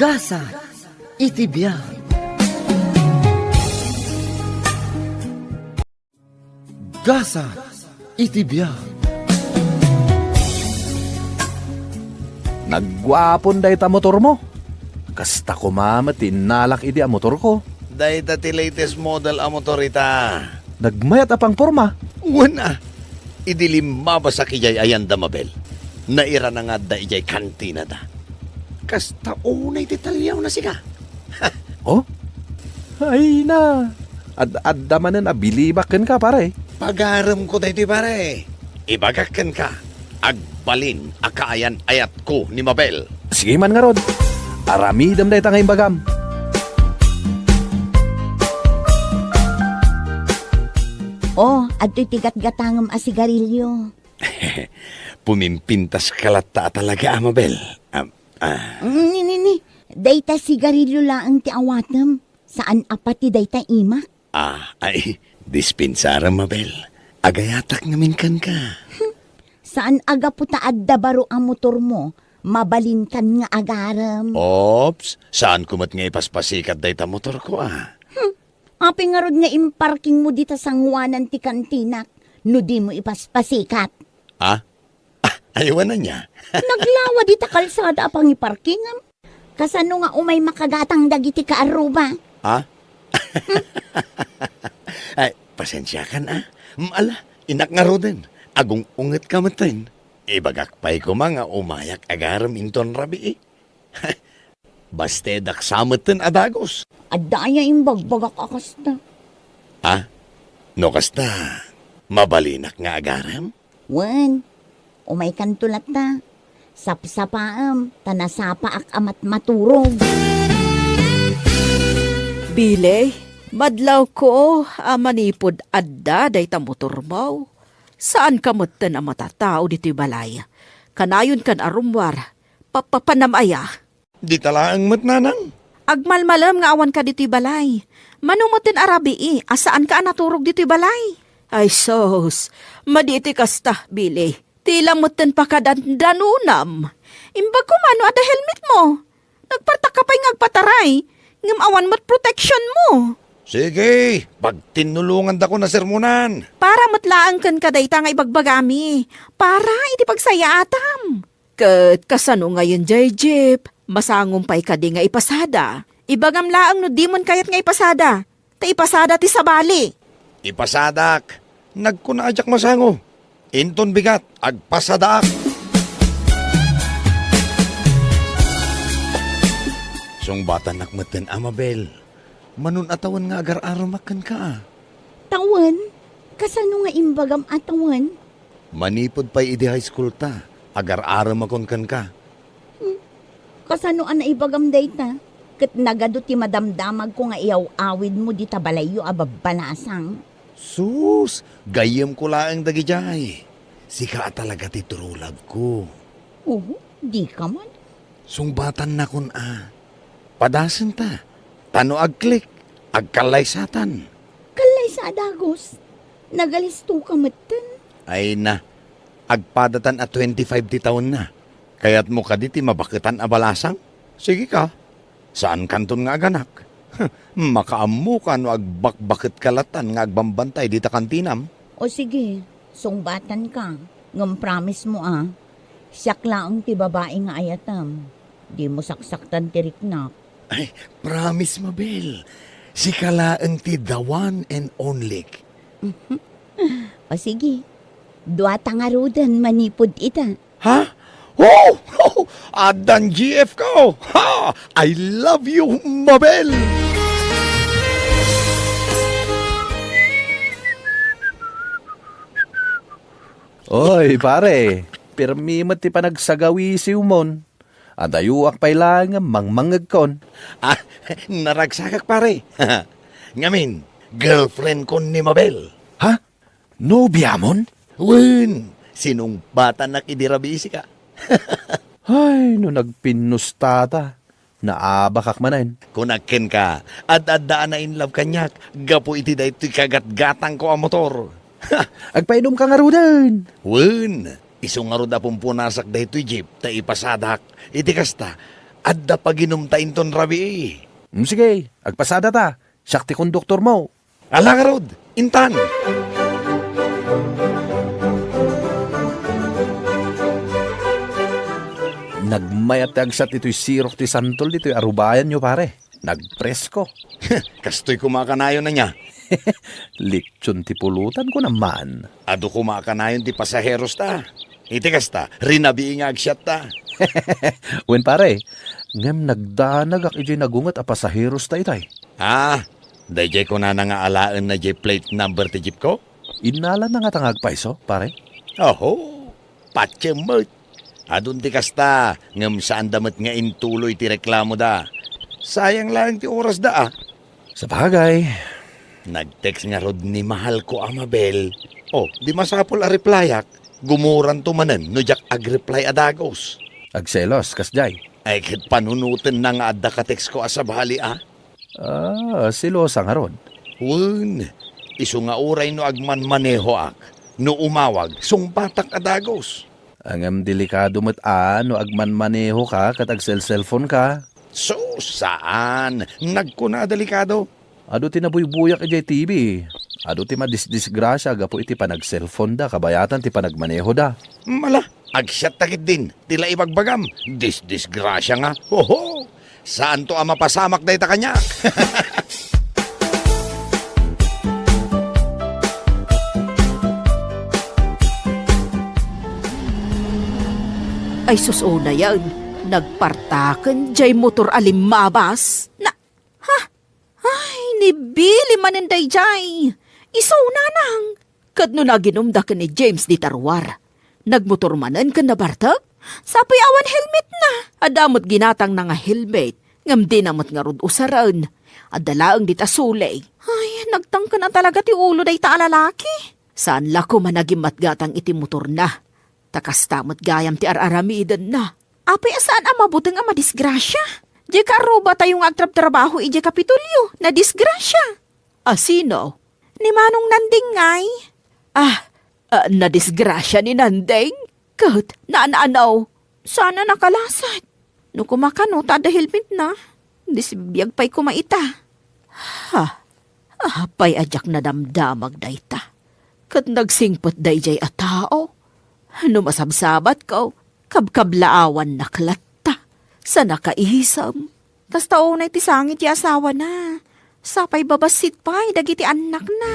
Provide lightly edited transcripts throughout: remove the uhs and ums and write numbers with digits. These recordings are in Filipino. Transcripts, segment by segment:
Gasa iti biyak. Gasa iti biyak. Nagwapon day ta motor mo. Kasta ko mama tinalak idi ang motor ko. Dahil ti latest model ang motorita. Nagmayat apang porma. Wana, idilimma ba sa kijay ayan da mabel? Naira na nga da ijay kantina da. Kasta unay detalyaw na siga. Oh? Ay na. Adda manen abilibaken ka pare. Pagaram ko dahito pare. Ibagakan ka. Agbalin akaayan ayat ko ni Mabel. Sige man nga rod. Aramidam day ta ngayong bagam. Oh, adto'y tigat-gatangam a sigarilyo. Pumimpintas kalata talaga, Mabel. Ni. Dayta sigarilyo laang ti awatem. Saan apati dayta imak? Ay, dispensara, Mabel. Agayatak ngamin kan ka. Saan aga puta adda baro ang motor mo? Mabalin kan nga agaram. Ops, saan kumat nga ipaspasikat dayta motor ko, Api nga rod nga imparking mo dita sa ngwanan ti kantinak. No di mo ipaspasikat. Ayawan na niya. Naglawa dita kalsada apang iparkingam. Kasano nga umay makagatang dagiti ka aruba. Ay, pasensya ka na. Ala, inak nga rodin. Agong unget ka matin. Ibagakpay ko mga umayak agaram inton rabi. Baste daksamatan adagos. Adaya imbagbagak akasta. No kasta, mabalinak nga agaram? Wen, umay kantulat ta. Sapsapaam, tanasapa ak amat maturog. Bile, madlaw ko manipod adda day ta motor mo. Saan ka moten ang matatao dito'y balay? Kanayon kan arumwar, papapanamaya. Di talaang matnanang. Agmalmalam nga awan ka dito'y balay. Manumoten arabi asaan ka naturog dito'y balay? Ay sos, maditi kasta, Bile. Tila moten pa kadandanunam. Imbag ko mano ada helmet mo. Nagpartak ka pa'y ngagpataray. Ngam awan mo't protection mo. Sige, pag tinulungan da ko na sermonan. Para matlaang kan kadayta nga ibagbagami. Para iti pagsaya atam. Kat kasano ngayon jay jeep. Masangom pa'y kadi nga ipasada. Ibagam laang no dimon kayat nga ipasada. Ta ipasada ti sabali. Ipasadak. Nagkunaadyak masango. Inton bigat, agpasadak. Song bata nakmeten Amabel. Manun atawan nga agar-aramakan ka. Tawan? Kasano nga imbagam atawan? Manipod pa'y idi high school ta. Agar-aramakon kan ka. Kasano ang naibagam dayta? Kat nagado ti madamdamag ko nga iyaw-awid mo di tabalayo ababalasang. Sus, gayem ko laang dagijay. Sika talaga ti true love ko. Di ka man. Sungbatan na kun Padasan ta. Tano agklik. Agkalay satan. Kalay sa adagos. Nagalisto ka maten. Ay na. Agpadatan at 25 ti taon na. Kaya't mo ka diti mabakitan abalasang? Sige ka. Saan kanton nga aganak? Makaamu ka no agbakbakit kalatan nga agbambantay dita kantinam. O sige, sungbatan ka. Ngam promise mo Siyak laang ti babae nga ayatam. Di mo saksaktan ti riknak. Ay, promise Mabel. Si kalaang ti the one and only. O sige, duwata nga rudan manipod ita. Ha? Oh! Adan GF ko! Ha! I love you, Mabel! Oy, pare. Pirmi mo ti panagsagawi si umon. Adayuak pa'y lang mangmangag kon. Naragsakak pare. Ngamin, girlfriend ko ni Mabel. Ha? Nobya mon? Wen, sinong bata nakidirabisi ka? Ay, no nagpinustata. Naabakak manan. Kunakin ka, ad-addaan na in love kanyak. Gapo iti da iti kagat-gatang ko ang motor. Agpainom ka nga rudan. Wen, isong nga roda pong punasak da ito jeep, ta ipasadak. Iti kasta, Adda pa ginumtain ton rabi. Sige, agpasada ta. Siyak ti konduktor mo. Ala nga rod, intan. Nagmayat ti agsat ito'y sirok ti santol dito'y arubayan nyo pare. Nagpresko. Kastoy kumakanayon na niya. Lechon ti pulutan ko naman. Ado kumakanayon ti pasaheros ta. Itikas ta, rinabi nga agsyat ta. Wen pare, ngem nagdanag ak ijay nagungat a pasaheros ta itay. Dayjay ko na nga alaan na jay plate number ti jeep ko? Inala na nga tangag paiso, pare. Oho, patsyemot. Adun ti kasta, ngem saan damat nga intuloy ti reklamo da. Sayang lang ti oras da Sa bagay, Nag-text nga rod ni mahal ko Amabel. Di masapol a replyak. Gumuran to manen, no jak ag-reply adagos. agselos, kasjay. Ay kit panunutin na nga adda ka text ko asabali Silosa nga ron. Wun, iso nga uray no agman maneho ak. No umawag, sungpatak adagos. Angam delikado mo't no agman maneho ka kat agsel-cellphone ka. So, saan? Nagkuna delikado. Ado ti nabuybuyak ijay TV. Ado ti madisgrasya gapo iti panag-cellphone da, kabayatan ti panagmaneho da. Mala, agsyat takit din. Tila ibagbagam. Disgrasya nga. Oho, saan to ang mapasamak da ita kanya? Ay susuna yan. Nagpartakan jay motor alimabas. Ay, nibili maninday jay. Isuna nang. Kadno na ginumda ka ni James di Tarwar. Nagmotor manan ka na bartag? Sapay awan helmet na. Adamot ginatang na nga helmet. Ngam di namot nga rod usaran. Adalaang di tasulay. Ay, nagtangka na talaga ti ulo day ta alalaki. Saan lako managimat gatang iti motor na. Takastamot gayam ti araramidan na. Apay asaan ang mabutang ang madisgrasya? Di ka aruba tayong agtrab-trabaho ije kapitulyo na disgrasya. Sino? Ni Manong Nanding ngay. Na disgrasya ni Nanding? Kat, naanaanaw. Sana nakalasat. No kumakano, tada helmet na. Disbiyag pa'y kumaita. Pa'y ajak na damdamag dayta. Kat nagsingpot dayjay a tao. No masabsabat ko, kabkablaawan naklatta. Sa nakaihisam. Tas tao na iti sangit ti asawa na. Sapay babasit pa'y dagiti anak na.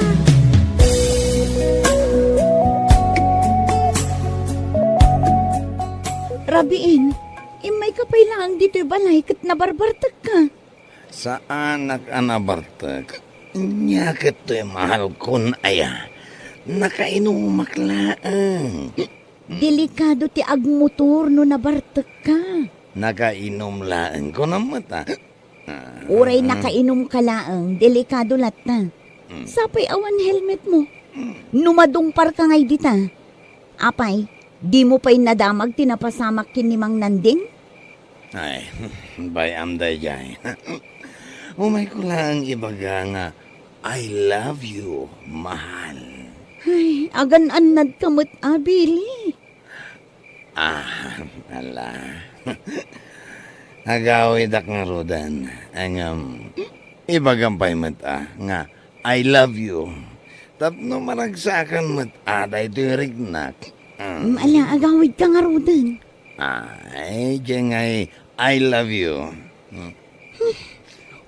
Rabiin, imay ka pa'y lang dito'y balay kat nabarbartag ka. Saan nakanabartag? Nyakit to'y mahal kun aya. Nakainumak laang. Delikado ti agmotor no nabartag ka. Nakainom laang ko na mata. Uray nakainom ka laang, delikado lata. Sapay awan helmet mo. Numadungpar ka ngay dita. Apay, di mo pa'y nadamag tinapasamak kin ni Mang Nanding? Ay, bayam day jay. Umay ko lang ibaga nga, I love you, mahal. Ay, agan-anad kamot abili. Ala. Agawid ak nga rodan. Ang ibagang pa'y mata nga, I love you. Tapno maragsakan mata, day to'y rignak. Ala, agawid ka nga rodan. Ay, dyan ngay, I love you.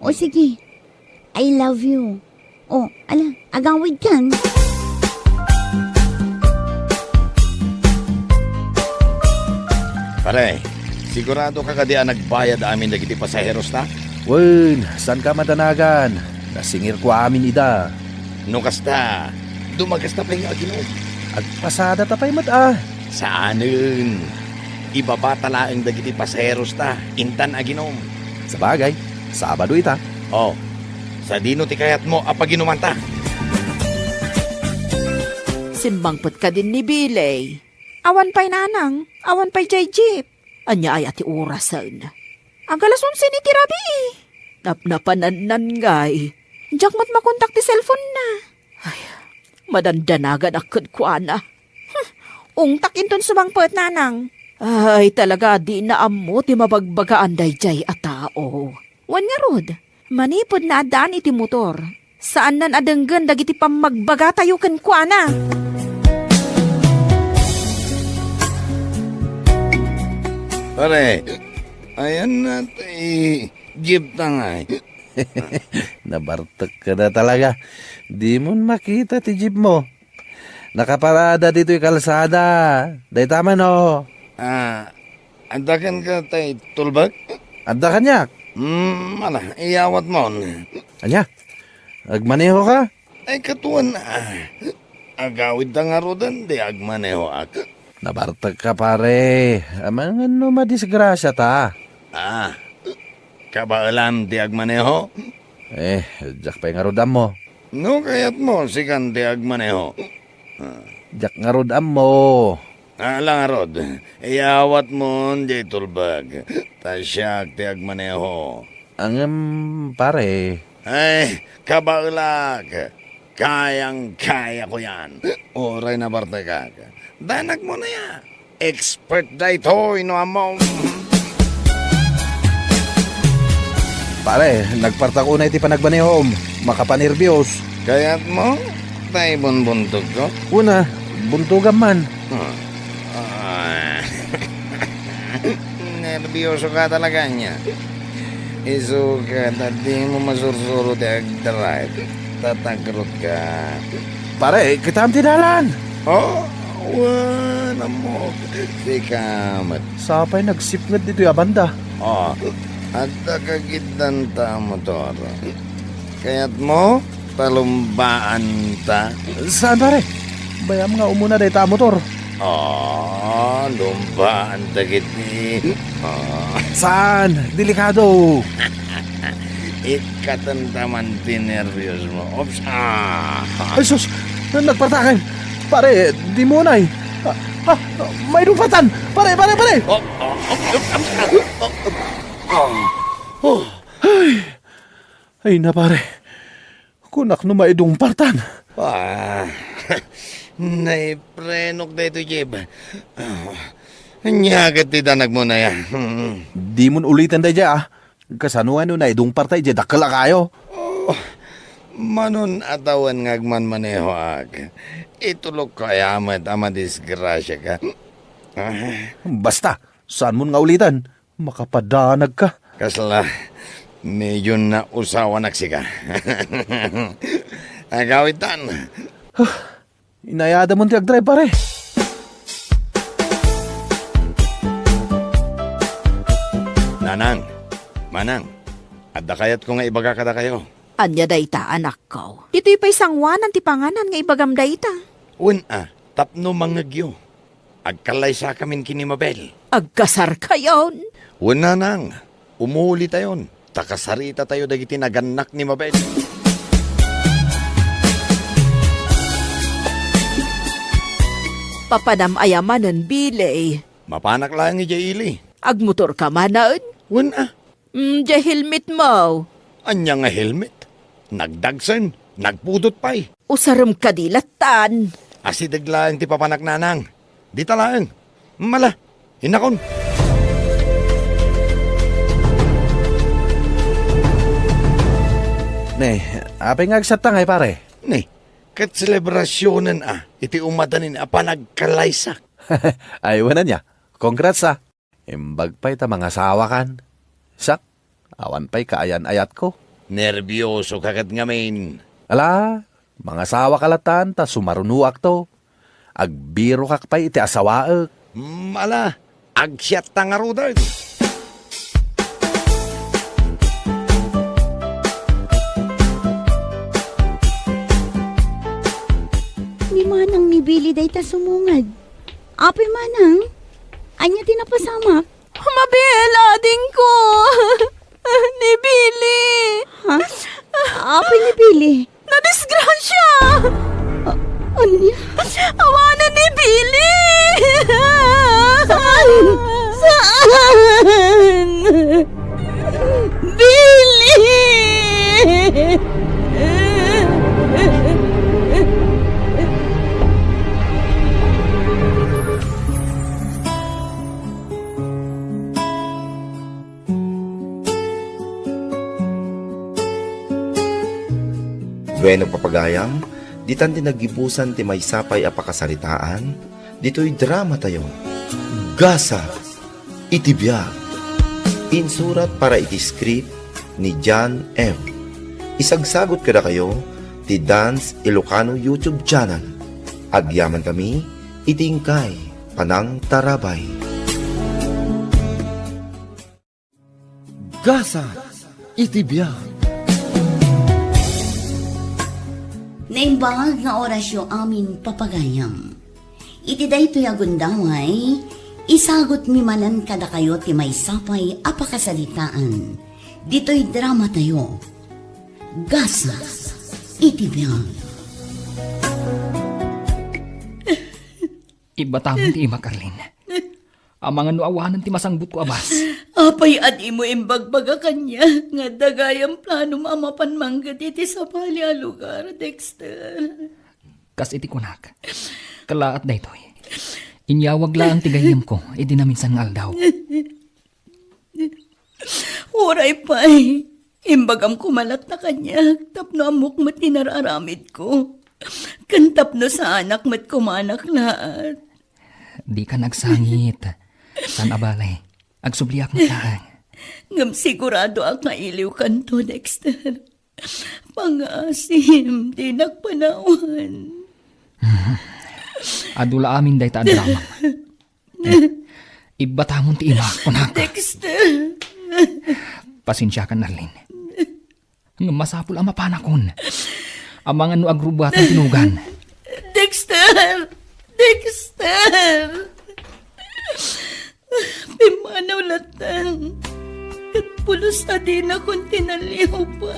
O sige, I love you. O, ala, agawid kan. Pare, sigurado ka kadi nagbayad amin dagiti pasaheros ta? Wen, saan ka madanagan? Nasingir ko amin ida. No kasta, dumagas na pa yung aginom. Agpasada tapay Saanin? Ibabata laang dagiti pasaheros ta, intan aginom. Sa bagay, Sabado ita. Sa dino ti kayat mo apaginuman ta. Simbangpot ka din ni Bilay. Awan pa'y nanang, awan pa'y jay jeep. Anya ay ati orasan. Agalas 11 ni tirabi eh. Napnapanan ngay. Diyak mat makontak ti cellphone na. Ay, madandanagan akad ko ana. Ungtak inton sumangpot nanang. Ay, talaga di na amo ti mabagbagaan dayjay a tao. Wan nga rod, manipod na adaan iti motor. Saan nan adenggan dagiti pamagbaga tayo ken kuana? Pare, ayan na jeep tangay. Nabartek ka na talaga. Di mo makita ti jeep mo. Nakaparada dito yung kalsada. Day tama no. Andakan ka tay tulbag? Anda kanyak. Iyawat mo. Anya? Agmaneho ka? Ay katuan na. Agawid ta nga rodan, di agmaneho ak. Nabartek ka pare. Amang ano madisgrasya ta. Kabaalam di agmaneho? Jak pa yung rodam mo. No, kayat mo, sikan di agmaneho. Jak nga rodam mo. Lang rod, iyawat mo di tulbag. Tasyak di agmaneho. Pare. Ay, kabaalak. Kayang-kaya ko yan. Oray na bartekak. Danak mo na yan. Expert da ito, inuam mo. Pare, nagpartak una iti panagbanehom. Makapanirbyos. Kayat mo, tay bunbuntog ko. Una, buntugan man. Nervyoso ka talaga niya. Iso ka, di mo masursuro di agdrive. Tatagrot ka. Pare, kita ang tinalan. Wala mo. Si kamat. Sapay nagsipngad dito yung banda. At nakagitan ta motor. Kaya't mo, talumbaan ta. Saan pare? Bayam nga umuna day ta motor. Lumbaan ta giti. Saan? Delikado. Ikatantaman tinervyos mo. Ops, Ay sus, nagpartakan. Pare, di mo na may lupatan. Pare. Ay na pare. Kunak no maidong partan. Naiprenok na ito, Jeb. Nyagat ti danag mo na yan. Di mo ulitan day dya Kasanuan no na idong partay dya dakala kayo. Manon atawan ngagman maneho ag. Itulog kaya ama disgrasya ka. Basta, saan mo nga ulitan? Makapadanag ka. Kasla, medyo na usawa nagsika. Agawitan. Inayada mo drive pare. Manang, adda kayat ko nga ibaga kada kayo. Anya dayta anak ko. Dito'y pa'y sangwanan ti panganan nga ibagam dayta. Tapno mangagyo. Agkalay sa kamin kini Mabel. Agkasar kayon. Nanang, umuuli tayon. Takasarita tayo dagiti naganak ni Mabel. Papanam ayamanan bilay. Mapanak lang ni Jaili. Agmotor ka manan. Diya helmet mo. Anya nga helmet. Nagdagsan, nagpudot pa'y. Usaram kadilatan. Asidag lang ti papanak nanang. Di talaan. Mala, hinakon. Ne, apay nga agsatang ay pare. Kat selebrasyonan iti umadanin panagkalaysak. Ay, wala niya. Congrats Imbag pa'y ta mga sawakan. Sak, awan pa'y kaayan-ayat ko. Nervyoso kagat nga main. Ala, mga sawa kalatan ta sumarunuak to. Agbiro kak pa'y iti asawaak. Mala, agsyat tangarudan. Ni manang nibili day ta sumungad. Api manang, anya tinapasamak. Mabel, ading ko. Ni Billy. Ha? Api nibili. Nadisgrasya. Anya? Awanan ni Billy. Saan? Saan? Billy! Bueno papagayam, ditan ti nagibusan ti may sapay a pakasaritaan, dito'y drama tayo. Gasa, iti biyag. Insurat para iti script ni John M. Isagsagot kada kayo ti Dance Ilocano YouTube channel. Agyaman kami, itingkay, panang tarabay. Gasa, iti biyag. Naimbangag nga orasyo amin papagayam. Iti daytoy agundaway, isagot mi manan kada kayo ti may sapay apakasalitaan. Dito'y drama tayo. Gasa, iti biyag. Iba tamang ti ima, Carlin. Ang mga nuawanan ti masangbut ko, abas. Apay at imo imbagbaga kanya, nga dagayang plano mamapan manggat iti sa pali a lugar, Dexter. Kas iti kunak. Kalaat da ito'y. Inyawag lang ti gayam ko, iti namin sang aldaw. Uray pa'y, imbagam kumalat na kanya, tapno amok mat tinararamid ko. Kantapno sa anak mat kumanak laat. Di ka nagsangit. San abalay. Agsubliak mo lang. Ngam sigurado ang kailiw kanto, Dexter. Pangasim, di nagpanawan. Adula amin day ta drama. Ibatamon ti ima, kunak. Dexter! Pasensya ka, Narlin. Nga masapul ang mapanakon. Ang mga no agrubatan tinugan. Dexter! Dexter! Pimanaw latan. Kat pulos na din akong tinaliw pa.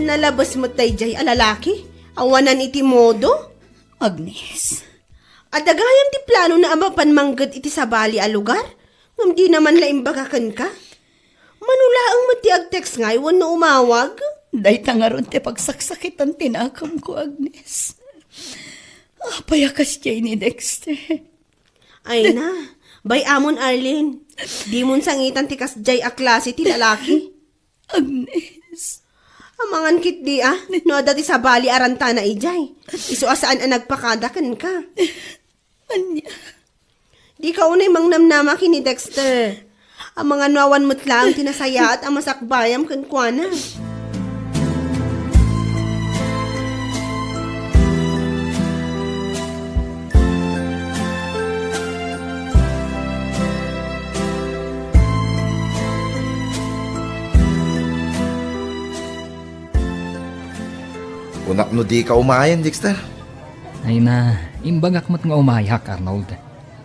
Nalabas mo tay jay alalaki? Awanan iti modo? Agnes, Adagayam ti plano na amapan manggad iti sabali a lugar? Ngam di naman laimbagakan ka? Manulaang mati ag-text nga iwan na umawag? day tangaron te pagsaksakitan tinakam ko, Agnes. Payakas jay ni Dexter. Ay na, bay amon Arlene. Di mon sangitan ti kasjay a klase ti lalaki. Agnes, Amangan kit di no dati sabali aranta na ijay. Isu asaan ang nagpakadakan ka. anya, Di ka unay mang namnama kini Dexter. Ang mga nawan mo't lang tinasaya at ang masakbayam kankwana. Unak no di ka umayan, Dexter. Ay na, imbagak mo't nga umayak, Arnold.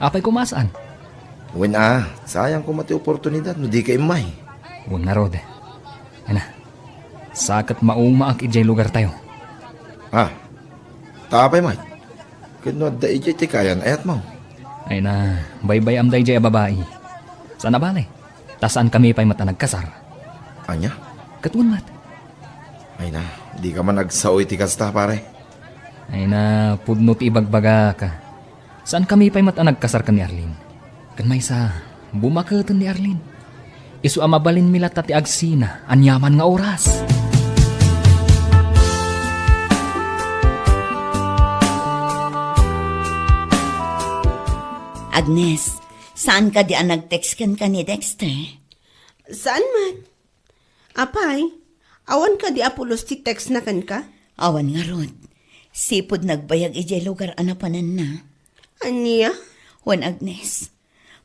Apay kumasaan? Sayang ko mati oportunidad no di ka imay. Huwag na, Rod. Ay na, sakat maumaak ijay lugar tayo. Tapay, Mike. Kano da ijay ti kayan ayat mo. Ay na, baybay amday jay a babae. Sana bale? Tasaan kami pa'y mata nagkasar. Anya? Katuan mat. Ay na, di ka man nagsaoy ti kasta, pare. Ay na, pudno ti ibagbaga ka. Saan kami pa'y mata nagkasar ka ni Arlene? Kan may sa bumakatan ni Arlene. Isu amabalin milat ti agsina, anyaman nga oras. Agnes, saan ka di ang nag-text kan ka ni Dexter? Saan man? Apay, awan ka di apulos ti text na kan ka? Awan nga Rod. Sipod nagbayag ijay lugar anapanan na. Aniya? Wan Agnes,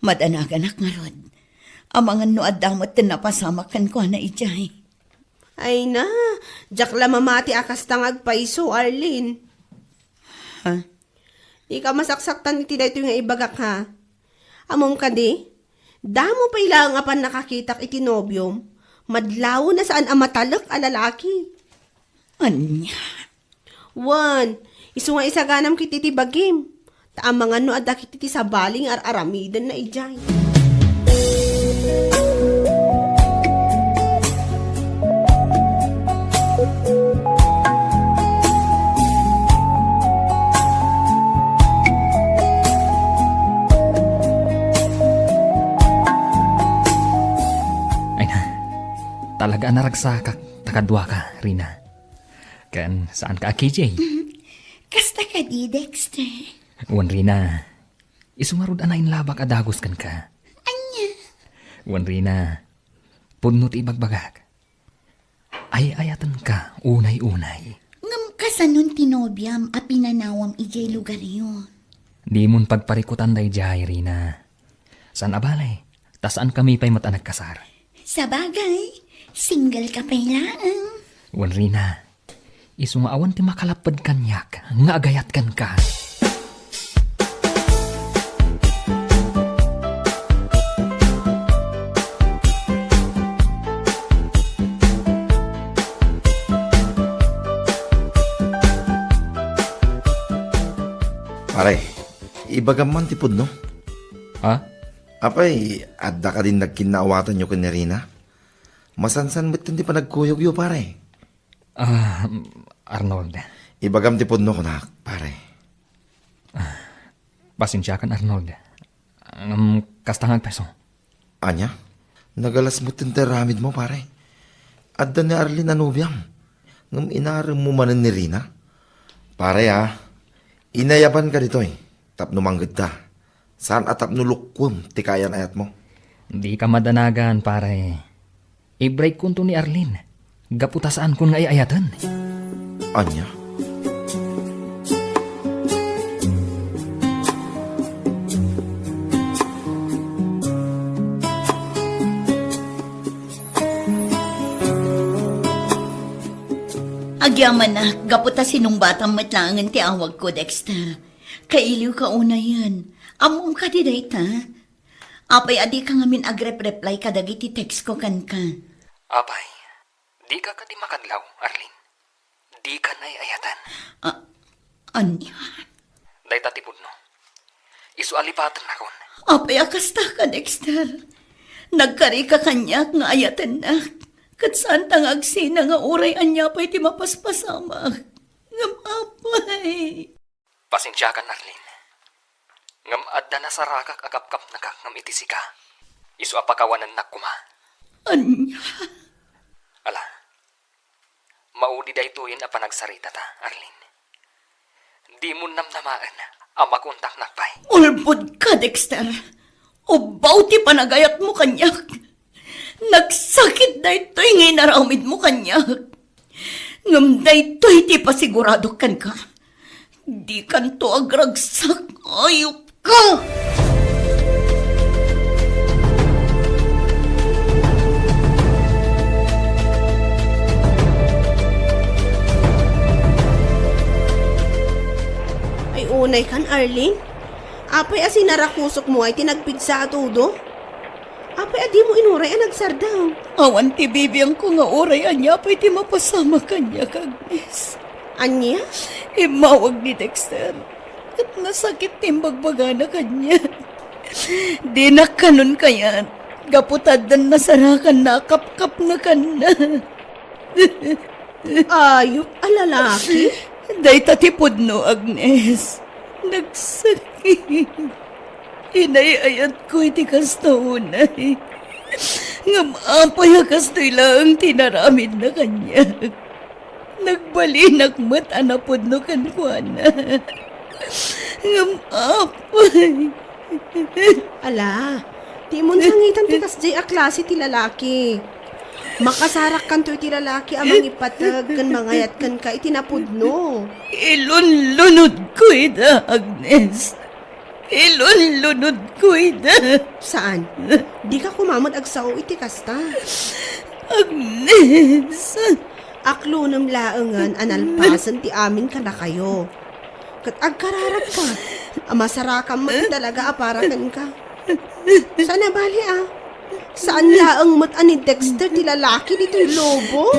madanagan nga Rod. Amangan no adamot na napasamakan ko na ijay. Ay na, jak lamamati akas tangag paiso, Arlene. Ha? Di ka masaksaktan iti dayto nga ibagak ha. Amom ka di, damo pa ilang apan nakakitak iti nobyom, madlaw na saan amatalak a lalaki. Anya? Wan, isu nga isaganam kiti ti bagim. Taamangan no adak kiti sa baling aramidan na ijay. talaga naragsakak takadwa ka, Rina. Kan saan ka, KJ? Kasta ka di, Dexter. Wan Rina, isumarod anayin labak adagos kan ka. Anya? Wan Rina, pudno ti ibagbagak. Ay ayatan ka, unay-unay. Ngam ka sa nun tinobyam a pinanawam ijay lugar yun. Di mon pagparikutan day jay, Rina. Saan abalay? Tasaan kami pa'y matanag kasar. Sa bagay, single ka pa lang. Wan Rina, isungaawan ti makalapad kanyak, nga agayat kan ka. Pare, ibagam man tipod no? Ha? Apay, adda ka din nagkinaawatan nyo kanya Rina. Masansan mo't hindi pa nagkuyog yo, pare. Arnold. Ibagam tipod no, kunak, pare. Pasensya kan, Arnold. Kastangag peso. Anya, nagalas mo't ramid mo, pare. Adda ni Arlene anubyam. Ngam inaram mo manan ni Rina. Pare inayaban ka dito Tapno manggad ta. Saan atap nulukwam ti kayan ayat mo? Di ka madanagan, pare. I-break kunto ni Arlene. Gaputasaan kun nga iayatan. Anya? Agyaman na, gaputa sinong batang matlangan ti awag ko, Dexter. Kailiw ka una yan. Among ka di dayta. Apay adi ka ngamin agrep-reply ka dagiti text ko kan ka. Apay, di ka di makadlaw, Arlene. Di ka na iayatan. Anya? Day tatipod no. Isu alipatan na kon. Apay akasta ka, Dexter. Nagkari ka kanyak nga ayatan na. Kat saan tangagsina nga uray anya pa'y ti mapaspasama. Ngam apay. Pasensya kan, Arlene. Ngam adda na sarakak agapkap na ka ngam itisi ka. Isu apakawanan na kuma. Anya? Ala, maudi da ituin a panagsarita ta, Arlene. Di mo namnamaan ama kontak nakpay. Ulbod ka, Dexter. Ubaw ti panagayat mo kanyak. Nagsakit da ito'y ngay naramid mo kanyak. Ngam da ito'y ti pasigurado kan ka. Di kan to agragsak. Ayop ka! Ay unay kan, Arlene? Apay asin narakusok mo ay tinagpigsa atudo? Apay adi mo inuray ang nagsardaw. Awan ti bibiyang ko nga oray anya pa'y ti mapasama kanya, Agnes. Anya? Imawag ni Dexter. At nasakit timbagbaga na kanya. Di na kanon kaya. Gaputad na nasarakan na kapkap na kana. Ayop, alalaki. Day tatipod no, Agnes. Nagsakit. Inayayat ko iti kastaunay. Ngamapay kastoy lang tinaramid na kanya. Nagbalinak mat anapod no kankwana. Ngamapay. Ala, di mo sangitan ti kasjay a klase ti lalaki. Makasarak kan to iti lalaki amang ipatag kan mangayat kan ka itinapudno. Ilunlunod ko ida, Agnes. Ilunlunod ko ida. Saan? Di ka kumamad agsaw iti kasta. Agnes. Aklunam laengan analpasan ti amin ka na kayo. Kat agkararat ka. Masarakan mo talaga aparakan ka. Sana bali Saan laang mat ani Dexter ti lalaki dito yung lobo?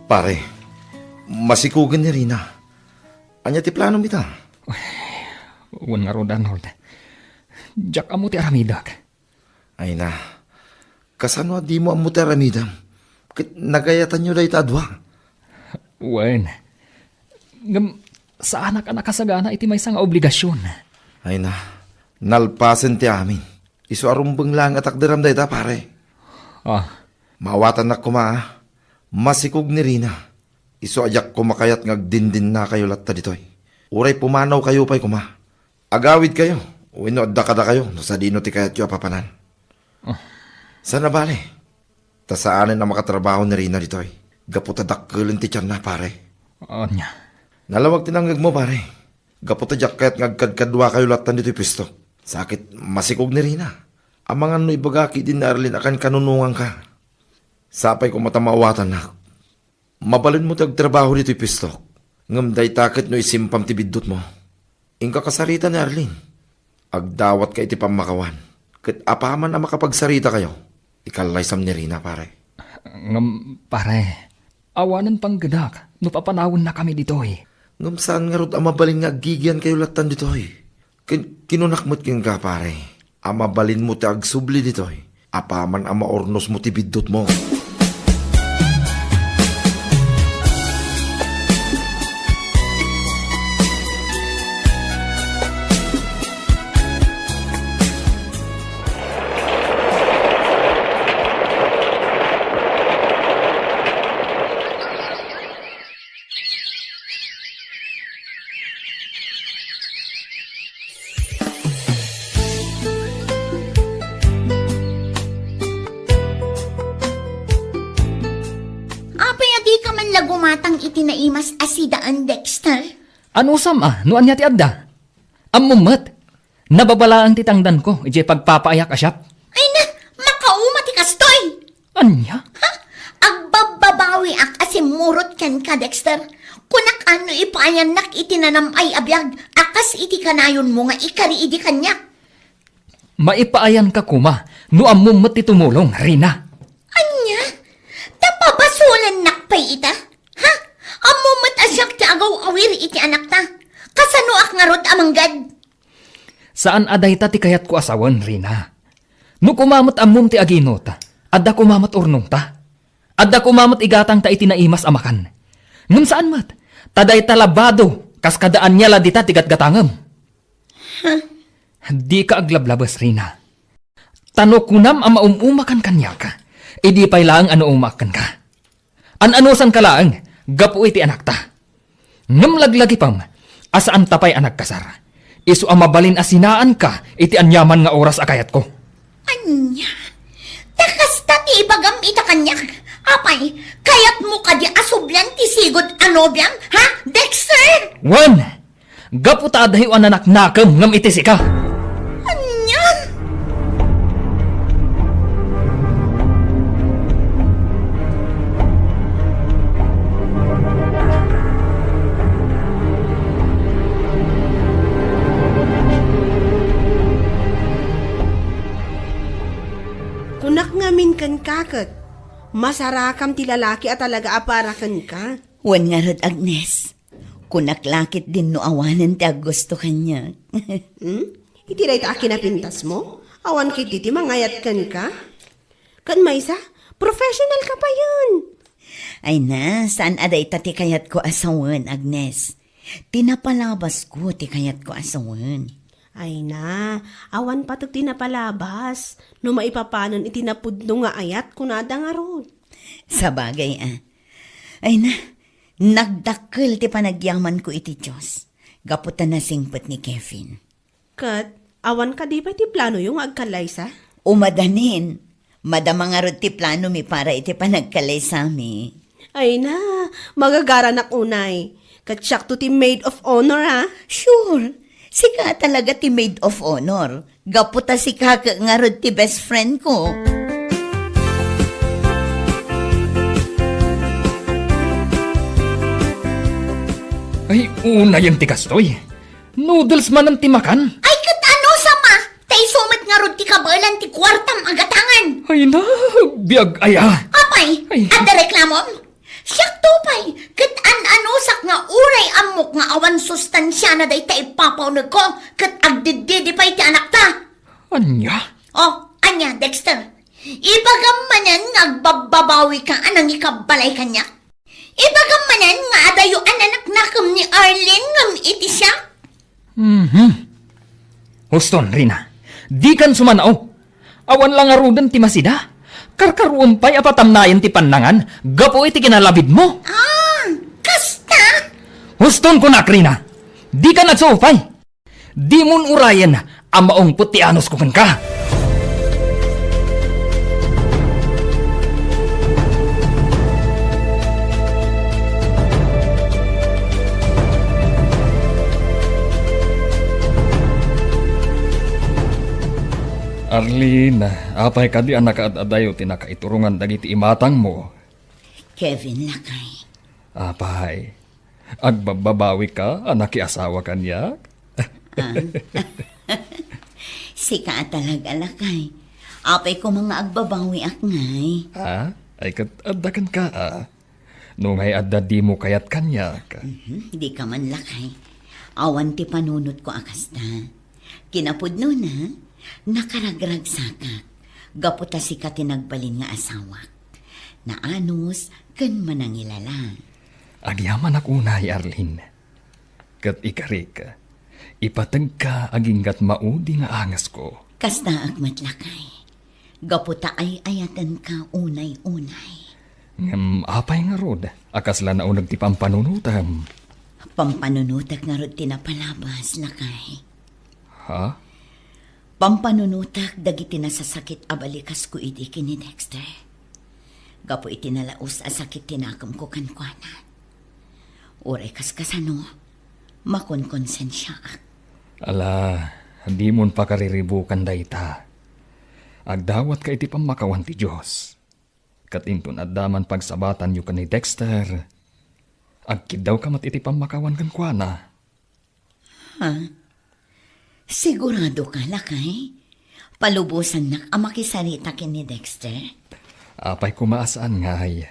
Pare, masikugan ni Rina. Anya ti plano mita? Wan nga ro, Arnold. Jak amo ti aramidak. Ay na, Kasano di mo ang mutaramidam? Kit nagayatan nyo dahi tadwa. Wen, ngam, sa anak-anak kasagana iti may nga obligasyon. Ay na, nalpasen ti amin. Isu arumbeng lang at akderam dahi ta pare. Ah, Mawatan na kuma, masikog ni Rina. Isu ajak kumakayat ngagdindin na kayo latta ditoy. Uray pumanaw kayo pa'y kuma. Agawid kayo. Uwino adda kada kayo, no sa dino ti kayat yu apapanan. Sana bale? Tasaanin na makatrabaho ni Rina ditoy. Gaputa dakkelin ti tiyan na pare. anya. Nalawag tinanggag mo pare. Gaputa jakket ngagkadkadwa kayo latan dito'y pisto. Sakit masikog ni Rina. Amangan no ibagaki din na Arlene akan kanunungan ka. Sapay ko matamawatan na. Mabalin mo tagtrabaho dito'y pisto. Ngamday takit no isimpam ti biddot mo. Ingka kasarita ni Arlene. Agdawat ka iti pamakawan. Kat apaman na makapagsarita kayo. Ikalaysam ni Rina pare. Ngam, pare, awanan pang gadak, no papanawon na kami dito eh. Ngam saan nga rod amabalin nga agigyan kayo latan dito eh. Kinunakmot kin ka pare. Amabalin mo ti agsubli dito eh. Apaman ama ornos mo ti biddot mo. Apay adi ka man lagumatang itinaimas asidaan, Dexter. Ano sama, no anya ti adda? Amumat, nababalaang titangdan ko, ije pagpapaayak asyap. Ay na, makauma ti kastoy. Anya? Ha? Agbababawi ak asimurot ken ka, Dexter. Kunak ano ipayan nak itinanam ay abyag, akas iti kanayon mo nga ikari idi kanyak. Maipaayan ka kuma, no amumat ti tumulong, Rina. Anya? Tapabasulan nakpay ita? Ha? Amumat asyak ti agaw awir iti anak ta. Kasano ak nga rod amanggad? Saan aday ta ti kayat ko asawan, Rina? No kumamot amum ti aginot, adda kumamot urnong ta. Adda kumamot igatang ta itinaimas amakan. Ngam saan mat? Taday talabado, kas kadaan niya ladita tigat-gatangam. Di ka aglablabas, Rina. Tano kunam ang maumumakan kanya ka, idi pa'y laang ano umakan ka. An-anosan ka laang, gapu iti anak ta. Ngam laglagi pam, asaan tapay anak kasar. Isu ang mabalin asinaan ka, iti anyaman nga oras akayat ko. Anya? Takas ti ibagam ita kanyak. Apay, kayat mo ka di asublan ti sigod anobyang, ha? Dexter! Wan! Gapu ta adahiw ang anak nakam ngam itisi ka. Anya? Kunak ngamin kan kakot. Masarakam ti lalaki at talaga aparakan ka. Wan nga rod, Agnes. Kunaklakit din no awanan ti gusto kanya. Iti ray ta kinapintas mo? Awan kit iti mangayat kan ka? Kan maysa, professional ka pa yun. Ay na, saan aday ta ti kayat ko asawan, Agnes? Tinapalabas ko ti kayat ko asawan. Ay na, awan patok tinapalabas. No maipapanon itinapudno nga ayat kunada nga rod. Sa bagay, Ay na, nagdakkel ti panagyaman ko iti Diyos. Gaputan na singpet ni Kevin. Kat, awan ka di pa iti plano yung agkalaysa? Umadanin. Madama nga rod ti plano mi para iti panagkalay sami. Ay na, magagaranak unay. Kat siyak to ti maid of honor ha? Sure. Sika talaga ti maid of honor. Gaputa si kaka nga rod ti best friend ko. Ay, una yung tikastoy. Noodles man ang timakan. Ay, kat ano sama? Tay sumat nga rod ti kabalan ti kwartam agatangan. Ay na, biyag aya. Apay, Ay. ada reklamom? Siyak tupay, kat an-anusak nga uray amok nga awan sustansya na day ta ipapaunag ko, kat agdididi pa iti anak ta. Anya? Oh, anya, Dexter. Ibagamanan nga agbababawi ka anang ikabalay kanya. Ibagamanan nga adayo anak nakam ni Arlene ngam iti siya. Huston, Rina. Di kan sumanao. Awan lang arudan ti masida. Karkaruon pa'y apatamnayan ti panlangan. Gapo iti kinalabid mo. Kasta? Huston ko na, Rina. Di ka nagsupay. Di mon urayan ang maong putianos ko ka. Arlene, apay ka di anak at adayo tinakaiturungan dagiti imatang mo. Kevin lakay. Apay, agbababawi ka anak asawa kanya? Sika talaga lakay. Apay ko mga agbabawi ak ngay. Ay kat adakan ka No may adda di mo kayat kanya ka. Di ka man lakay. Awan ti panunot ko akasta. Kinapudno na, nakaragrag sakak. Gaputa si ka tinagbalin nga asawak. Naanos, kan manangilala. Agyaman ak unay, Arlene. Kat ikarik, ipatag ka aginggat maudi nga angas ko. Kasta agmat lakay. Gaputa ay ayatan ka unay-unay. Apay nga rod, akasla na unag ti pampanunutam. Pampanunutak nga rod tinapalabas lakay. Ha? Pampanunutak dagiti nasasakit abalikas ko iti kini Dexter. Gapo iti nalaos asakit tinakam ko kankwanan. Uray kaskasano, makonkonsensya ak. Ala, di mon pa kariribukan dayta. Agdawat ka iti pamakawan ti Diyos. Katinton addaman pagsabatan yu ka ni Dexter. Agkid daw ka mat iti pamakawan kankwana. Ha? Sigurado ka lakay? Palubusan nak ang makisarita kini Dexter? Apay kumaasaan ngay.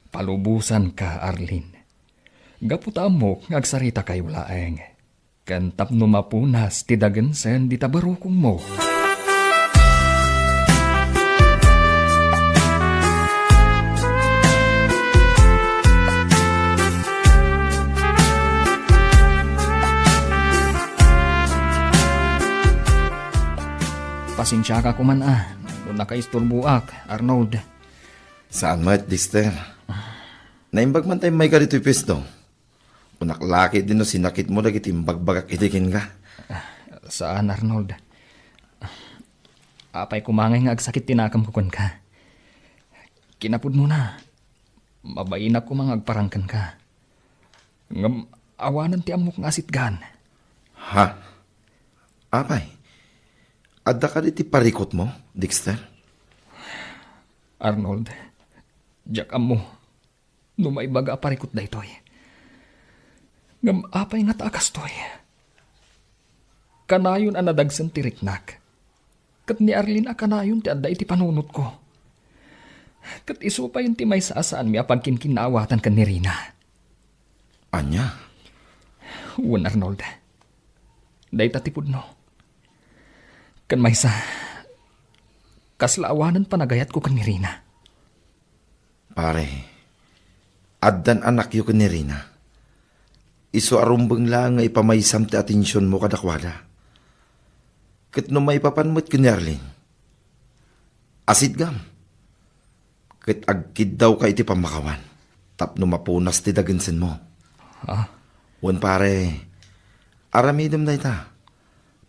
Palubusan ka, Arlene. Gaputa mo ngagsarita kayo laeng. Kantap no mapunas ti dagensen di tabarukong mo. Pasensya ka kuman Kung nakaisturbuak, Arnold. Saan mo at Dexter? Naimbag man tayo may karito'y pesto. Kung naklaki din no sinakit mo dagit imbagbagak itikin ka. Saan, Arnold? Apay kumangay nga agsakit tinakam kukon ka. Kinapud mo na. Mabain ako mga agparangkan ka. Ngam awanan ti amok nga asitgan. Ha? Apay? Adda ka di parikot mo, Dexter? Arnold, jak mo. Numaibaga parikot da ito'y. Ngam apay nga taakas to'y. Kanayon ang nadagsan ti riknak. Kat ni Arlene kanayon ti adda iti panunot ko. Kat iso pa yun ti may saasaan mi apagkinkinawatan ka ni Rina. Anya? Uwan, Arnold. Day tatipod no. Kan may sa kaslaawanan panagayat ko kan ni Rina. Pare, addan anak yu kan ni Rina. Iso arumbang lang nga ipamaysam ti atensyon mo kadakwada. Kat no may papanmot kan ni Arlene. Asid gam. Kat agkid daw ka iti pamakawan. Tapno mapunas ti dagansen mo. Wan pare, aramidem na ita.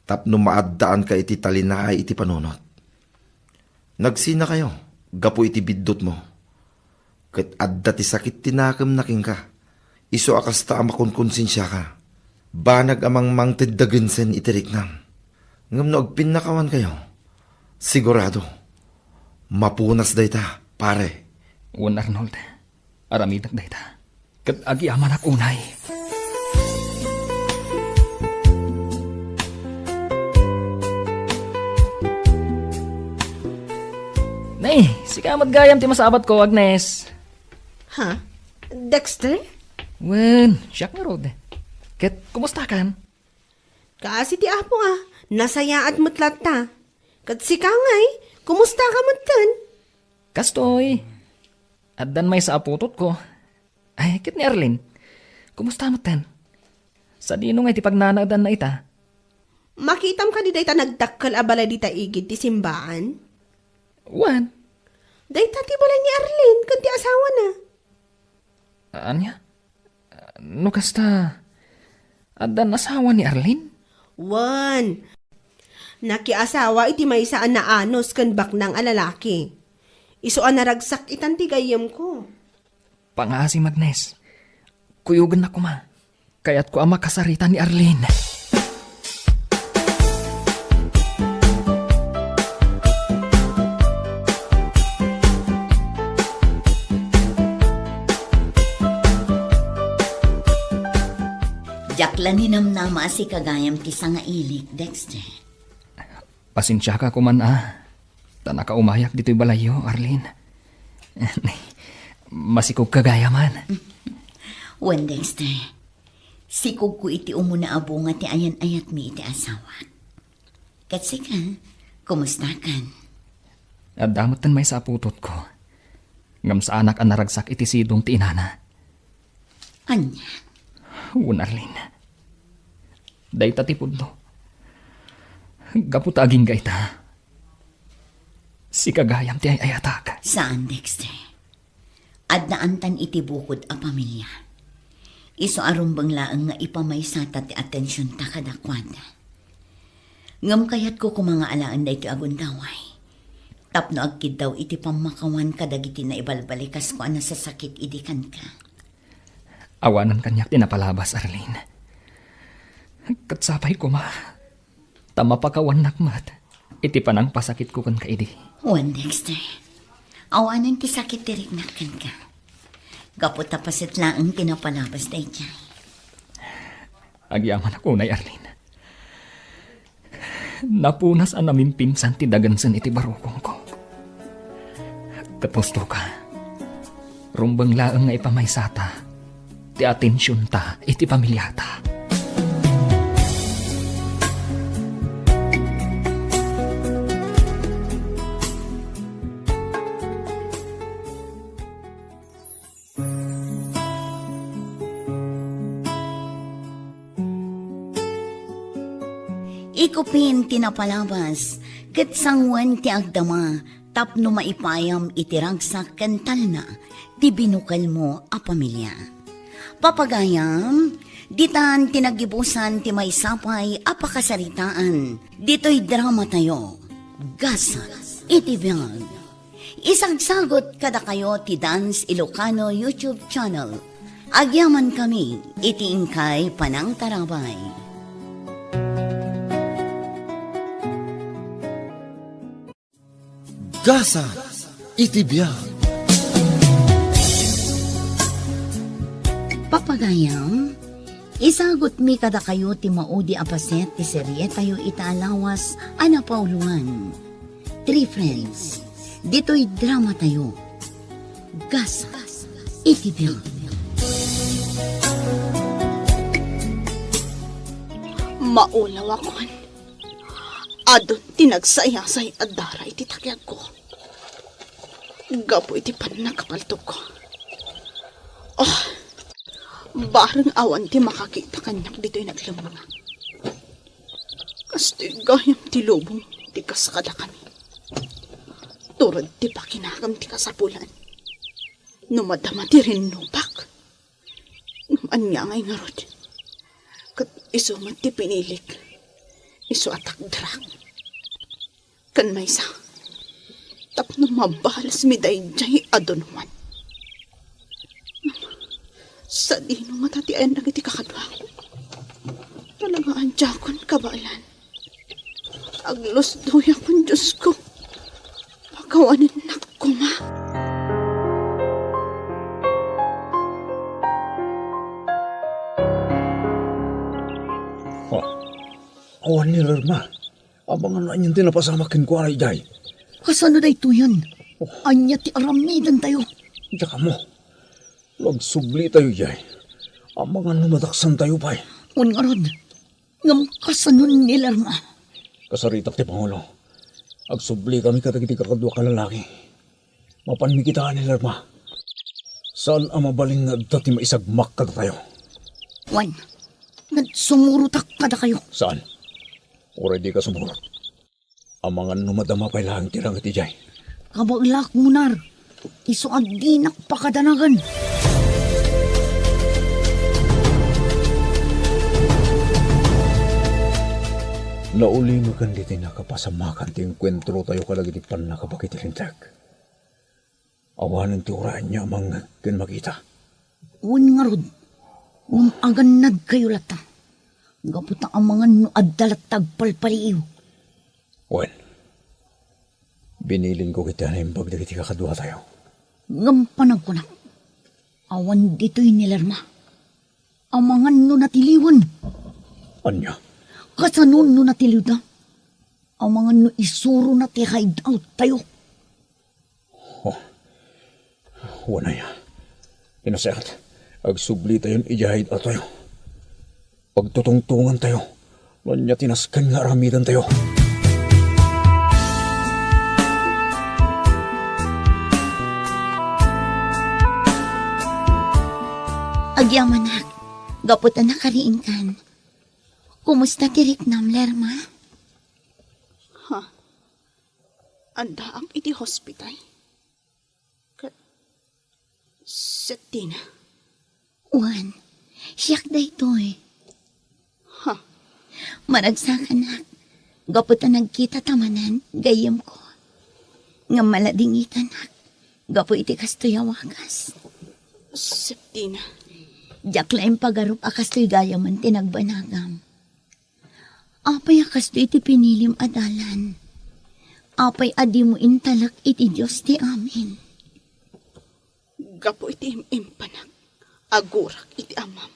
Tapno maaddaan ka iti talinaay iti panunot. Nagsina kayo, gapo iti biddot mo. Kat adda ti sakit tinakam naking ka. Iso akasta amakon konsensya ka. Banag amang mangted dagensen iti riknam. Ngam no agpinakawan kayo. Sigurado, mapunas dayta, pare. Uwan, Arnold. Aramidak dayta. Kat agi aman ak unay. Nay, si kamat gayam ti masabat ko, Agnes. Ha? Dexter? Wen, siyak nga rod. Ket, kumusta kan? Kaasi ti apo nasaya at mutlat ta. Kat si kangay, kumusta ka mutlan? Kastoy. At dan may sa aputot ko. Ay, kit ni Arlene. Kumusta mo ten? Sa dino nga iti pagnanagdan na ita? Makitam ka di dayta nagdakkal abala di ta igid ti simbaan? Wan. Dayta ti balay ni Arlene kan ti asawa na. Anya? No kasta. At dan asawa ni Arlene? Wan. Nakiasawa iti may saan na anos kan baknang alalaki. Isuan naragsak itan ti gayam ko. Pangasi Magnes. Kuyugan na ko ma. Kaya't ko ama kasarita ni Arlene. Jaklan hinamnama si kagayam ti nga ilik, Dexter. Pasensya ka kuman Tanaka umayak dito'y balayo, Arlene. Masikog kagaya man. Wan, Dexter. Sikog ko iti umuna abunga ti ayan-ayat mi iti asawa. Katsi ka, kumusta kan? At damot tan may saputot ko. Ngam sa anak ang naragsak iti sidong ti inana. Anya? Un, Arlene. Dayta ti pudno. Gaputaging gayta. Si kagayam ti ay ayatak. Saan, Dexter? Adnaantan iti bukod a pamilya. Iso arumbang laang nga ipamaysata ti atensyon ta kadakwada. Ngam kayat ko kumanga alaan da iti agundaway. Tapno agkid daw iti pamakawan kadagiti na ibalbalikas ko ana sa sakit idikan ka. Awanan kanyak tinapalabas, Arlene. Katsapay ko ma. Tama pakawan nakmat. Iti panang pasakit ko kan kaidi. Wan, Dexter. Awanan ti sakit tirignakan ka. Gapot tapasit laang tinapalabas da iti. Agyaman ako na, Arlene. Napunas ang namin pinsan ti dagansan iti barukong ko. Katusto ka. Rumbang laang nga ipamaysata. Ti atensyon ta iti pamilyata. Ikupin tinapalabas, ket sangwan ti agdama, tapno maipayam itiragsak kental na, ti binukal mo a pamilya. Papagayam, ditan tinagibusan ti may sapay apakasaritaan, dito'y drama tayo, Gasa, iti biyag. Isagsagot kada kayo ti Dance Ilocano YouTube channel. Agyaman kami, iti ingkay panang tarabay. Gasa iti biyag. Papagayam, isagot mi kada kayo ti maudi apaset ti serye tayo itaalawas ana pauluan. 3 friends, dito'y drama tayo. Gasa iti biyag. Maulaw akon. Adon tinagsayasay at daray ti takyag ko. Gapo iti panagkapaltog ko. Oh, bareng awan ti makakita kanyak dito'y naglamunga. Kasto'y gayam ti lubong ti kaskada kami. Turad ti pakinagam ti kasapulan. Numadama ti rinupak. Anya ngay nga rod. Kat isumat ti pinilik. Isu atak drag. Kan may sa. Tapno mabalas mi dayjay adonuan. Sa di no matatian lang iti kakadwa ko. Talaga anjakon kabalan. Aglos doya kon Diyos ko. Pagkawanin na ko ma. Awan ni Lerma. Abangan na anyang tinapasamakin ko aray jay. Kasano da ito yan? Anya ti aramidan tayo. Diyan ka mo. Lagsubli tayo jay. Abangan na madaksan tayo pa'y. Ungarod, ngam kasano ni Lerma. Kasaritak ti Pangulo. Agsubli kami katagiti kakadwa kalalaki. Mapanmikitaan ni Lerma. Saan ang mabaling nga dati maisagmak kada tayo? Wan, nagsumurutak kada kayo. Saan? Oray di ka sumurot. Ang mga numadama pa ilang tirang itijay. Kabaglak munar, iso agdinak pakadanagan. Nauli maganditi nakapasamakan ti enkwentro tayo kalagitipan nakapakitilintag. Awanan ti uraan niya mga kan makita. Un nga rod, aganad kayo lata. Gaputa ang mga nuadalat tagpalpaliiw. Wen, binilin ko kita na yung pagdagiti kakadwa tayo. Gampanag ko na. Awan dito'y nilarma. Ang mga natiliwan. Anya? Kasanon natiliw na. Ang mga isuro na ti hide out tayo. Wana ya. Inasehat. Agsubli tayo ijahid at tayo. Pagtutungtungan tayo. Wanya tinaskan nga aramidan tayo. Agyamanak, gaputan na kariin kan. Kumusta tirik nam, Lerma? Anda ang iti hospital. Septina. Wan, siyak da ito eh. Maragsakan na. Gaputan nagkita tamanan, gayam ko. Nga maladingitan na. Gapu iti kastoy awakas. Septina. Diyak laing pagarup akastoy gayaman tinagbanagam. Apay akastoy iti pinilim adalan. Apay adi mo intalak iti Diyos ti amin. Gapo iti impanak. Agurak iti amam.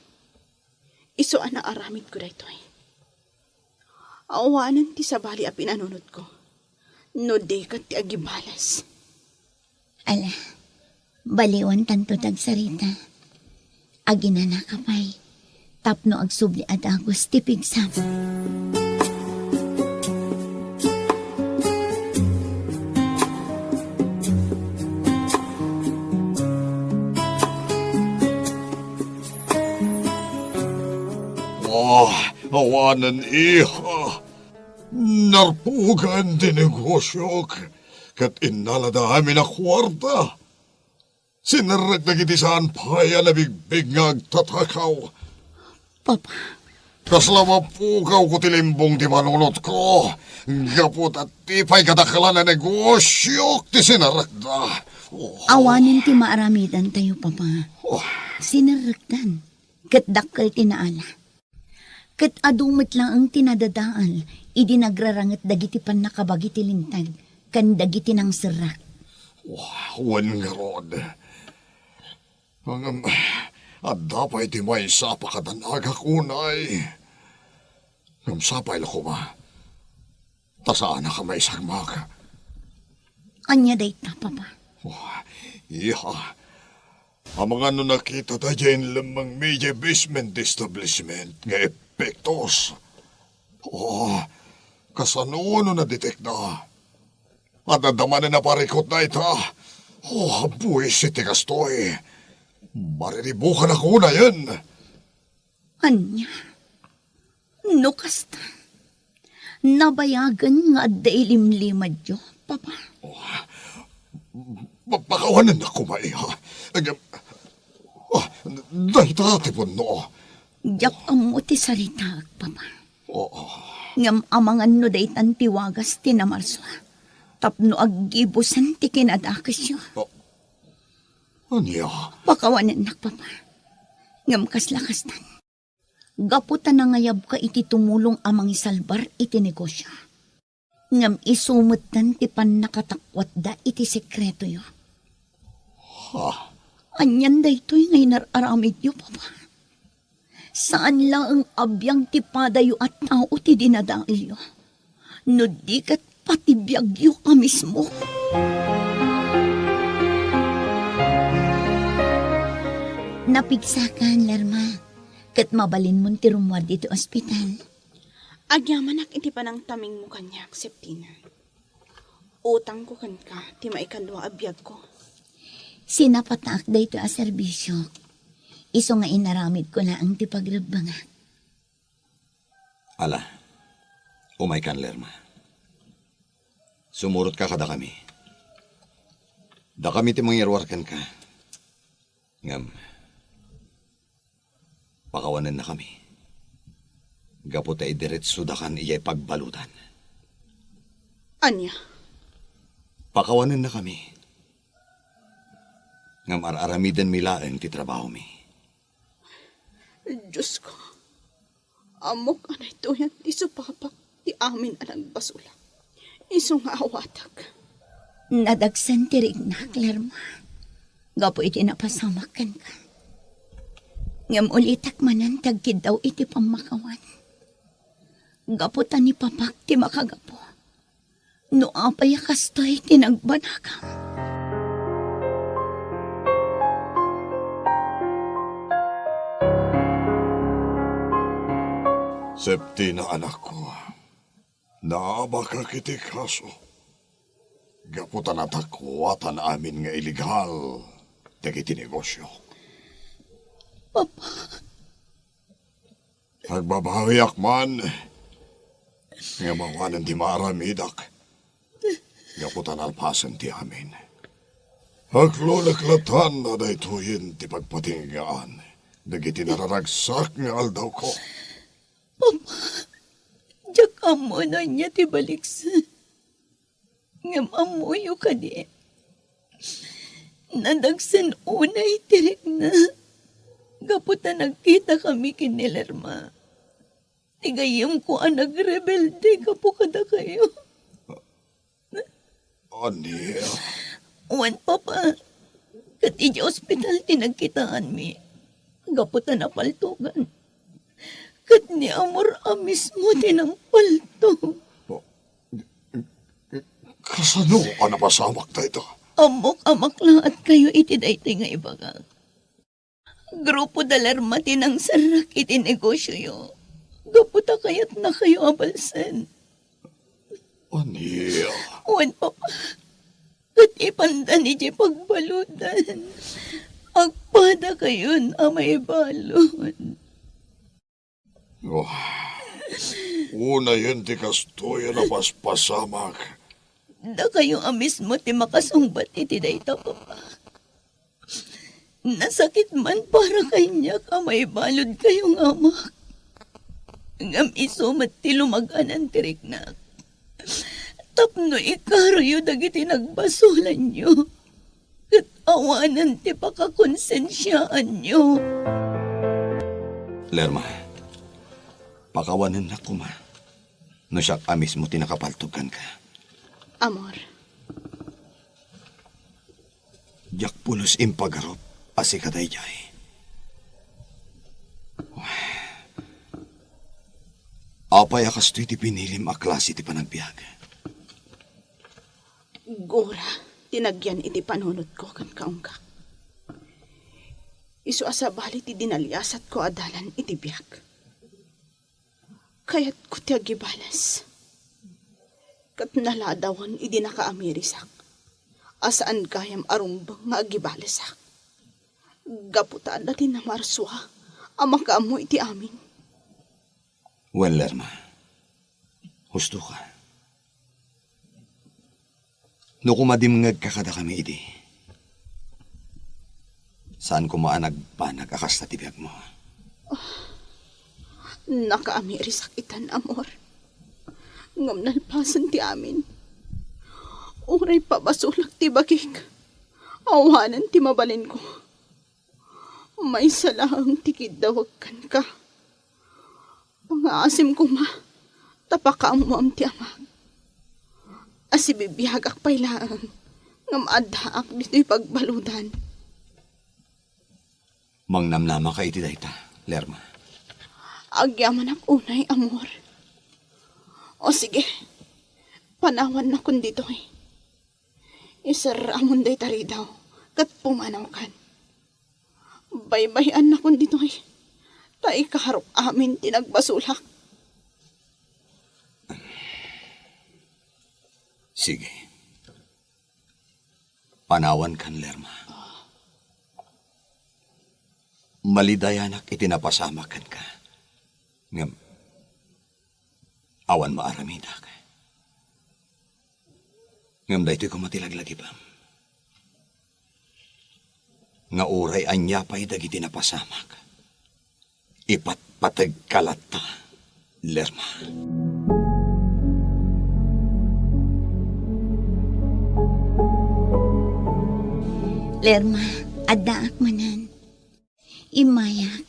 Iso ana aramid ko dayto eh. Awanan ti sabali a pinanunod ko. No dekat ti agibalas. Ala, baliwan tanto tagsarita. Aginana kapay, tapno agsubli at agos tipigsam. Awanan iha. Narpugan di negosyo kat inalada amin na kwarta. Sinarag na gitisaan paya na bigbig nga agtatakaw. Papa, Kaslama pukaw ko tilimbong di manunot ko. Gapot at tipay katakalan na negosyo ti sinaragda. awanin ti maaramidan tayo, Papa. Sinarakdan, kat dakkel tinaala. Kat adumit lang ang tinadadaan, idi nagrarangat dagiti pan nakabagi ti lintag, kan dagiti ng serak. Wan nga rod. Ang adapay ti may sapakadanaga kunay. Ngam sapay lako ba? Tasaan na ka may sagmak. Anya dayta, Papa. Iha. Ang mga nakita tayo dyan lamang media basement establishment nga epektos. Kasano na detect na. At nadama na naparikot na ita. Buwis iti kastoy. Mariribukan ako na yan. Anya, no kasta. Nabayagan nga dailimlimad yo, Papa. Pakawanan na kumaiha. Dahil tatipon no. Diyak amo ti sarita, Papa. Ngam amangan no daytan tiwagas tinamarso. Tapno aggibusan ti kinadakas yo. Anya? Pakawanan na, Papa. Ngam kaslakastan. Gaputan na ngayab ka iti tumulong amang isalbar iti negosyo. Ngam isumutan ti pan nakatakwat da iti sekreto yo. Anyan da ito'y ngay nararamid yo, Papa. Saan lang ang abyang ti padayo at tao ti dinadail yo. No di kat pati biyagyo ka mismo. Napigsakan, Lerma. Kat mabalin mo ti rumwad dito ospital. Agyamanak iti panang taming mo kanyak, Septina. Utang ko kan ka, ti maikalwa abiyag ko. Sinapatak da ito a serbisyo. Iso nga inaramid ko na ang tipagrabanga. Ala, umay kan, Lerma. Sumurot ka kada kami. Da kami ti mangyarwarkan ka. Ngam, pakawanan na kami. Gapo tayo diretso da kan iyay pagbalutan. Anya, Pakawanan na kami. Ngam aramidan milaeng ti trabaho mi. Diyos ko. Amok anay to yan, ti supapak, ti amin anang basula. Iso nga awatag. Nadagsan tirig na, Lerma. Gapo iti napasamakan ka. Ngam ulitak manan tagkid daw iti pamakawan. Gapo ta ni papak ti makagapo. No apay kastoy tinagbanakam. Septi na anak ko, naaba ka kiti kaso. Gaputan at akwatan amin nga iligal, dagiti negosyo. Papa. Nagbabahayak man, nga mawanan di maaramidak. Gaputan alpasan ti amin. Aglolaklatan na daytoyin ti pagpatinggaan, dagiti nararagsak nga aldaw ko. Papa, diyak amo na niya ti baliksan. Ngam amuyo ka di. Nadagsan unay tirik na. Gaputa nagkita kami kinilerma. Tigayam ko ang nagrebelde kapo kada kayo. Aniya. Wan, Papa. Kat iji ospital tinagkitaan mi. Gaputa na paltugan. Kat ni Amor mismo tinampalto. Kasano ka napasamak na ito? Amok-amak lahat kayo iti daytoy nga ibaga. Grupo dalarma tinang sarak iti negosyo yo. Gaputa kayat na kayo abalsan. Aniya. Wan, Papa. Kat ipandan iti pagbalutan. Agpada kayon amay balon. Oh, una yun ti kastoy na paspasamak. Da kayo mismo ti makasungbat iti dayta, Papa. Nasakit man para kanya kamay balod kayong amak. Ngam isumat ti lumaganan tirik na. Tapno ikaroyo dagiti nagbasulan nyo. Kat awanan ti pakakonsensyaan nyo. Lerma, pakawanan na kuma. No siyak amis mo tinakapaltugan ka. Amor, Diyak pulos impagarop, asi kaday jay. Apay akas to'y ti pinilim a klase ti panagbiag. gura, tinagyan iti panunod ko kan kaungka. Isu asabali ti dinaliasat ko adalan iti biyak. Kaya't ko ti agibalas. Kat naladawan iti nakaamirisak. Asaan kayam arumbang nga agibalasak. Gaputaan na din na marswa. Amang kaamo iti amin. Well, Lerma, husto ka. No kumadimngag ka kada kami iti. Saan ko maanag panag akas na tibiyag mo? Nakaamirisak itan, amor. Ngam nalpasan ti amin. Uray pabasulak ti bakik. Awanan ti mabalin ko. May salahang tikid dawagkan ka. Pangaasim ko ma. Tapakaam mo am ti ama. Asibibiyagak pailaan. Ngam adhaak dito'y pagbaludan. Mangnamnama ka iti dayta, Lerma. Agyaman ak unay, amor. O sige, panawan na kun dito'y. Isaramon day tari daw, kat pumanaw kan. Baybayan na kun dito'y. Tai kaharap amin tinagbasulak. Sige. Panawan kan, Lerma. malidayanak itinapasamakan ka. Ngam, awan maaramida ka. Ngam da ito'y kumatilaglagi pa. Nga oray anya pa'y dagiti napasamak. Ipatpatag kalata, Lerma. Lerma, adaak manan. Imayak.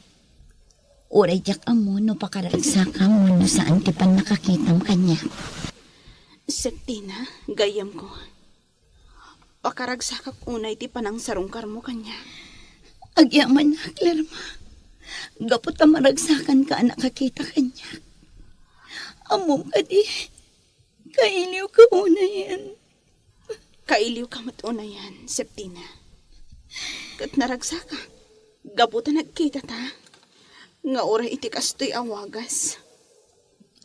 Uray jak amo no pakaragsa mo no saan ti pan nakakitang kanya. Septina, gayam ko. Pakaragsakak unay ti panang sarungkar mo kanya. Agyaman na, Lerma. Gapot ka maragsakan ka nakakita kanya. Amom ka di. Kailiw ka una yan. Kailiw ka matuna yan, Septina. Kat naragsaka, gabutan nagkita ta. Nga oray iti kastoy awagas.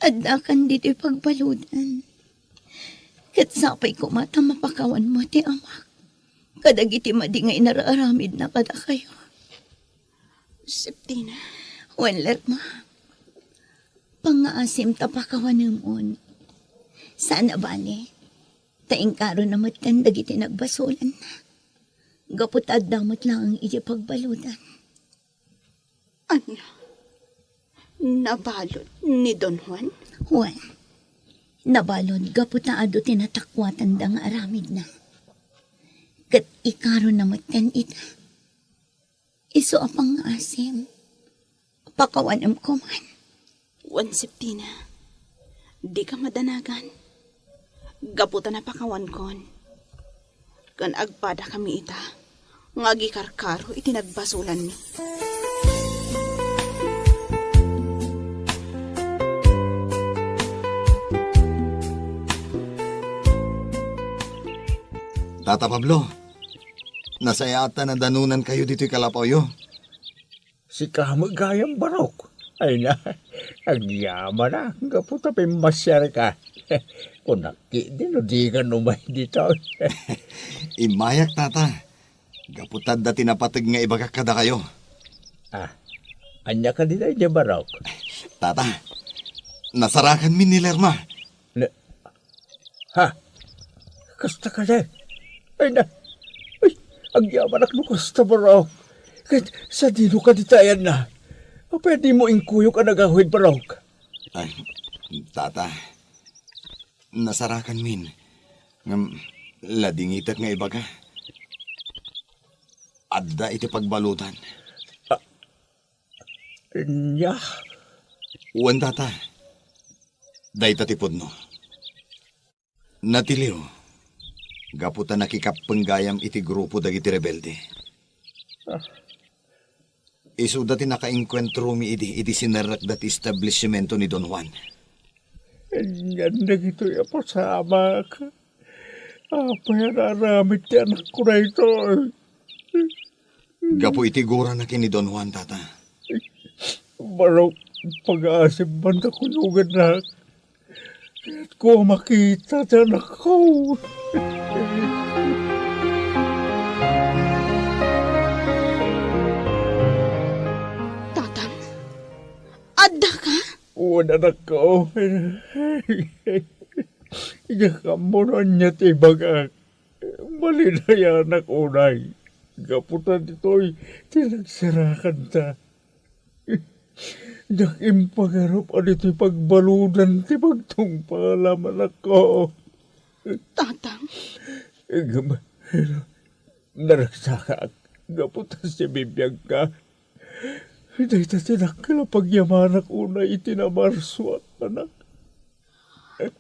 Adakan dito'y pagbaludan. Kat sapay ko mata mapakawan mo ti amak. Kadagiti madingay naraaramid na kada kayo. Septina. Wan, Lerma. Pangaasim tapakawan namon. Sana bali. Taing karo na matan dagiti nagbasulan na. Gaputad damot lang ang iti pagbaludan. Anya? Nabalot ni Don Juan? Juan, nabalod gaputaado tinatakwatan da nga aramid na. Kat ikaro na matan ita. Iso apang asim. Pakawanam ko man. Juan Septina, di ka madanagan. Gaputan na pakawan kon. Kan agpada kami ita, ngagi karkaro itinagbasulan ni. Tata Pablo, nasayata na danunan kayo dito'y Kalapayo. Si kamagayang barok. Ay na, agyaman na. Gaputa pimasyar ka. Kung naki din o di ka numay dito. Imayak, tata. Gaputad da tinapatag nga ibagakada kayo. Anya ka din ay di barok. Tata, nasarakan min ni Lerma. Ha? Kasta ka na. Ay na. Ay, agyaman ak kasta barok. Kahit sa dino ka ditayan na. Pwede mo ingkuyo ka nagahid barok. Ay, tata, nasarakan min. Ngam, ladingitak nga ibaga. Adda iti pagbalutan. Nya. Uwan, tata. Day tatipod no. Natiliw. Gaputa nakikapanggayam iti grupo dagiti rebelde. Isu dati naka-enkwentro mi iti sinarak dati establishmento ni Don Juan. Yan na ito yung pasama ka. Apa yan aramit yan ako na ito. Gapo iti gura na kini Don Juan, tata. Barok pag-aasip banda ko lugan na. At ko makita dyan ako. Adda ka? Wala na ko. Ikamunan niya tibagak. Malinayan na unay. Gaputan dito'y tinagsarakan ta. Yakim pangarap ano ito'y pagbaludan ti pagtungpalaman ako. Tatang? Naragsaka. Gaputan si bibiyag ka. Hindi ta tinakala pagyamanak una itinamarso at anak.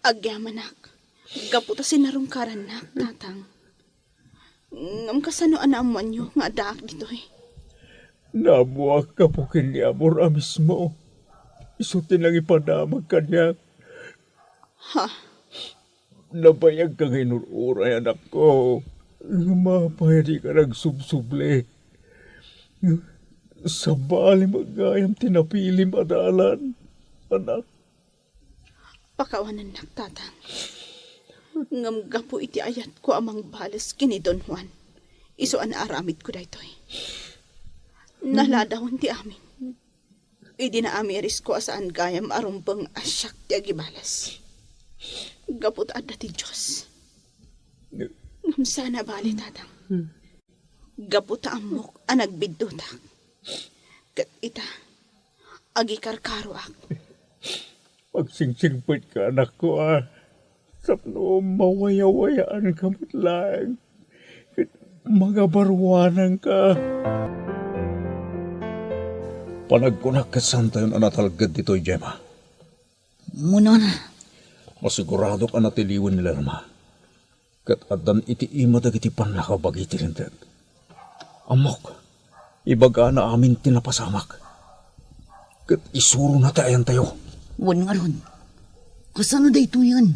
Agyamanak. Gaputa sinarungkaran nak, tatang. Ngam kasano anaamuan nyo nga daak dito eh. Nabuak ka po kanya amor mismo. Isutin lang ipadamag kanya. Ha? Nabayag ka ngayon anak ko. Mapahiri ka nagsubsuble. Sa bali magayam tinapilim adalan, anak. Pakawanan nak, tatang. Ngamga po iti ayat ko amang balas kini Don Juan. Iso an aramid ko daytoy. Naladawon ti amin. Idi na amiris ko asaan gayam arumbang asyak ti agibalas. Gapot adda ti Diyos. Ngam sana bali tatang. Gapot amok anagbiddutak. Kat ita, agikarkaro ak. Pagsingsingpit ka, anak ko, Sapno, mawaya-wayaan ka lang. Mga barwanan ka. Panagkunak ka santa yun anatalagad dito, Gemma. Muna na. Masigurado ka natiliwan nila naman. Kat adan iti imadag iti panlakabag iti rindag. Amok, ibaga na amin tinapasamak. Kat isuro na tayan tayo. Wan nga ron. Kasano da ito yan?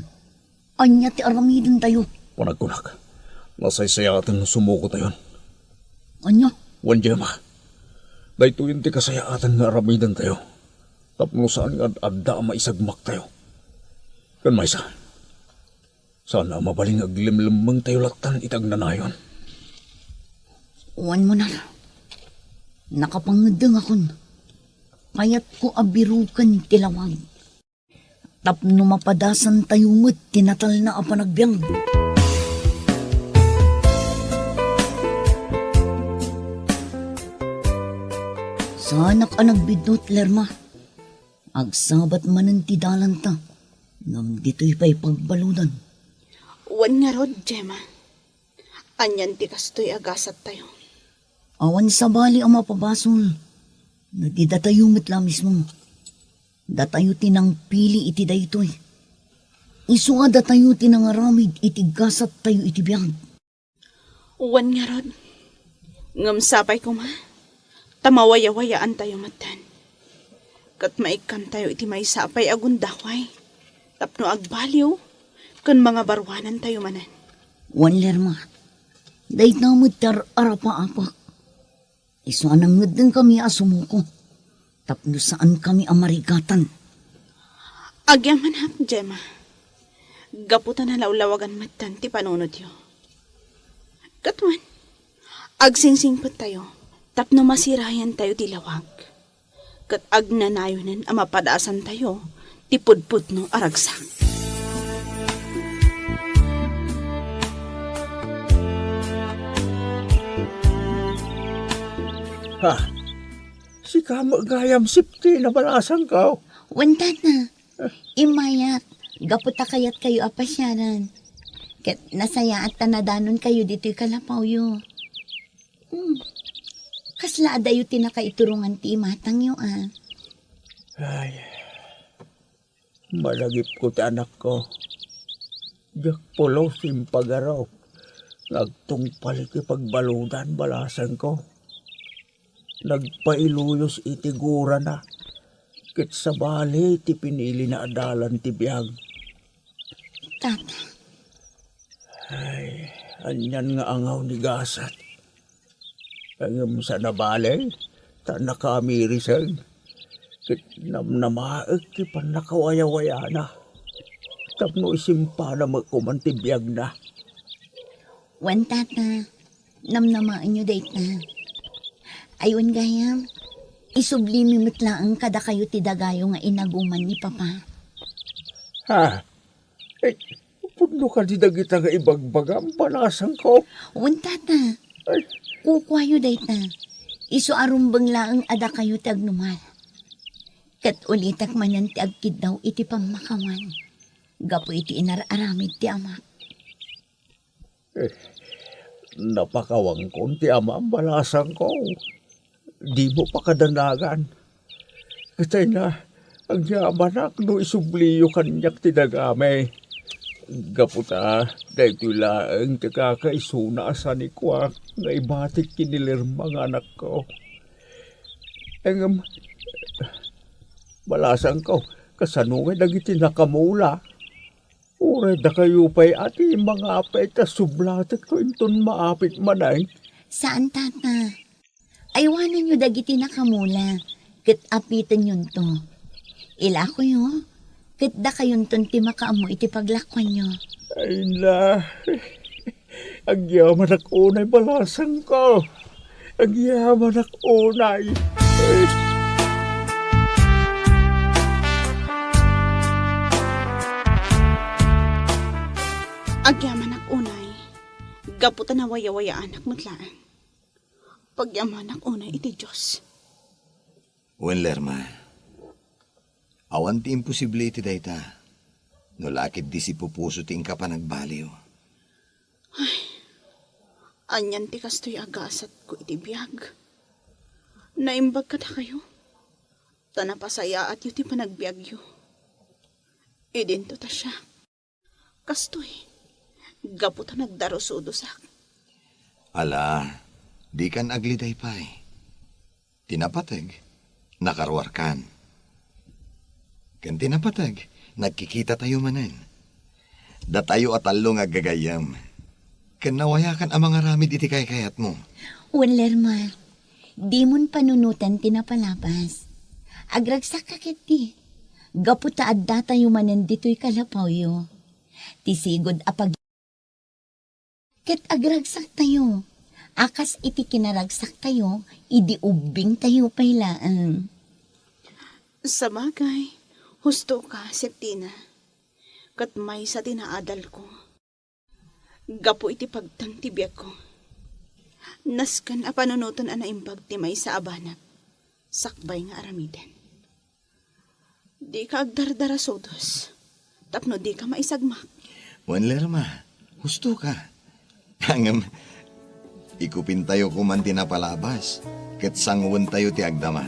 Anya ti aramidin tayo. Panagkunak, nasaysayatan sumuko tayo. Anya? Wan, Gemma. Dahito yun ti kasayaatan nga aramidan tayo. Tapno saan nga adda maisagmak tayo. Kan maysa, sana mabaling aglimlimang tayo latan itag nanayon. Uwan mo na. Nakapangadang akon. Kaya't ko abirukan tilawag. Tapno mapadasan tayo mo't tinatal na apanagbyang. Sanak anagbidot, Lerma. Agsabat manan ti dalan ta. Ngam dito'y pa'y pagbaludan. Wan nga rod, Gemma. Anyan ti kastoy agasat tayo. Awan sa bali ang mapabasol. Nadidatayo mitla mismo. Datayo tinang pili iti daytoy. Isu nga datayo tinang aramid iti gasat tayo iti biyag. Wan nga rod. Ngam sapay ko ma. Tamawaya-wayaan tayo matan. Kat maikan tayo iti may sapay agundaway. Tapno agbaliw. Kan mga barwanan tayo manan. Wan, Lerma. Dahit na mutar arapa-apak. Isu anang ngedeng kami asumuko. Tapno saan kami amarigatan. Agyaman hap, Gemma. Gaputan na laulawagan matan ti panunod yo. Katwan, agsingsingpot tayo. Tapno masirayan tayo ti lawag. Kat agnanayonan ang mapadasan tayo. Ti pudpud no aragsak. Ha? Si kamagayam sipti na balasan ka. Wanta na. Imayat. Gaputa kayat kayo apasyaran. Kat nasaya at tanadanon kayo dito'y kalapaw yo. Kasla adayo tinakaiturungan ti imatang yo Ay, malagip ko ti anak ko. Diyak pulaw simpagaraw. Nagtungpal iti pagbaludan balasan ko. Nagpailuyos iti gura na. Kit sa bali iti pinili na adalan ti biyag. Tata. Ay, anyan nga angaw ni gasat. Ang sa nabali, ta nakamirisan. Kit namnamaag ti panakawaya-waya na. Tapno isimpa na magkumantibiyag na. Wan, tata. Namnamaan nyo date na. Ayun gayam. Isublimi mitlaang kada kayo ti dagayo nga inaguman ni Papa. Ha? Eh, puno ka di dagita nga ibagbagam panasan ko. Wan, tata. Ay, Kukwayo date na. Isu arumbang laang ada kayo tagnumal. Kat ulitak manan ti agkid daw iti pamakawan. Gapo iti inararamid ti ama. Napakawang kon ti ama ang balasan ko. Di mo pa kadanagan. Katay na, ang yamanak no isubliyo kanyak ti dagame. Gaputa, dahil laang ti kakaisuna sa ni Kwak nga ibatik kinilir mga anak ko. Ang balasan ko, kasanungay dagiti nakamula. Uray da kayo pa'y ati mga apay ta sublatek ko inton maapit manay. Saan, tata? Aywanan nyo dagiti nakamula. Kat apitan yun to. Ila ko yun. Kat da kayon ton ti makaamo iti paglakwan nyo. Ay na, ang yaman ak unay balasan ko. Ang yaman ak unay. Agyaman ak unay, gaputan na waya-waya anak mutlaan. Pagyaman ak unay iti Diyos. Wen Lerma, awan ti imposible iti dayta. No lakit di si pupuso ti ka pa nagbaliw. Anyan ti kastoy agasat ko iti biyag. Naimbag ka na kayo. Tanapasaya at yu ti panagbiag yu. Idinto ta siya. Kastoy, gaputan nagdarusudosak. Ala, di kan agliday pa'y. Tinapatag, nakarwar kan. Kan tinapatag, nagkikita tayo manan. Datayo at along agagayam. Kan nawayakan ang mga ramid iti kayat mo. Wen Lerma, di mon panunutan tinapalapas. Agragsak ka kiti. Gaputa adda tayo manan dito'y kalapaw yo. Tisigod apag... Ket agragsak tayo. Akas iti kinaragsak tayo, idi ubing tayo pailaan. Sa bagay, husto ka, Septina. Kat may sa tinaadal ko. Gapo iti pagtang tibiyag ko. Naskan a panunutan a naimbag ti may sa abanak. Sakbay nga aramiden. Di ka agdardara sodos. Tapno di ka maisagmak. Wan Lerma, husto ka. Hangam, ikupin tayo kuman tinapalabas. Ket sangwan tayo ti agdama.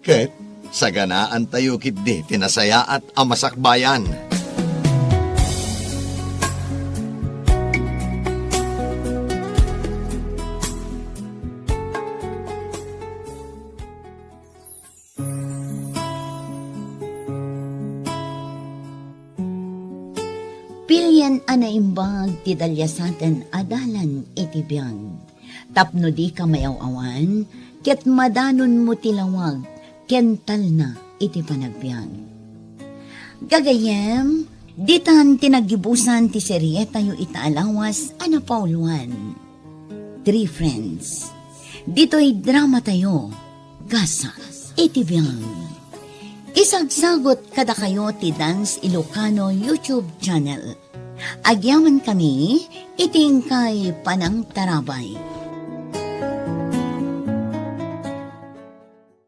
Ket saganaan tayo kitdi tinasaya at amasakbayan. Pilyan anaimbag ti dalyasaten adalan iti biyag. Tapno di ka mayaw-awan, ket madanon mo tilawag, kental na iti panagbiag. Gagayem, ditan tinagibusan ti serieta yu itaalawas ana pauluan. 3 friends. Dito'y drama tayo, gasa, iti biyag. Isagsagot kada kayo ti Dance Ilocano YouTube channel. Agyaman kami, iting kay Panang Tarabay.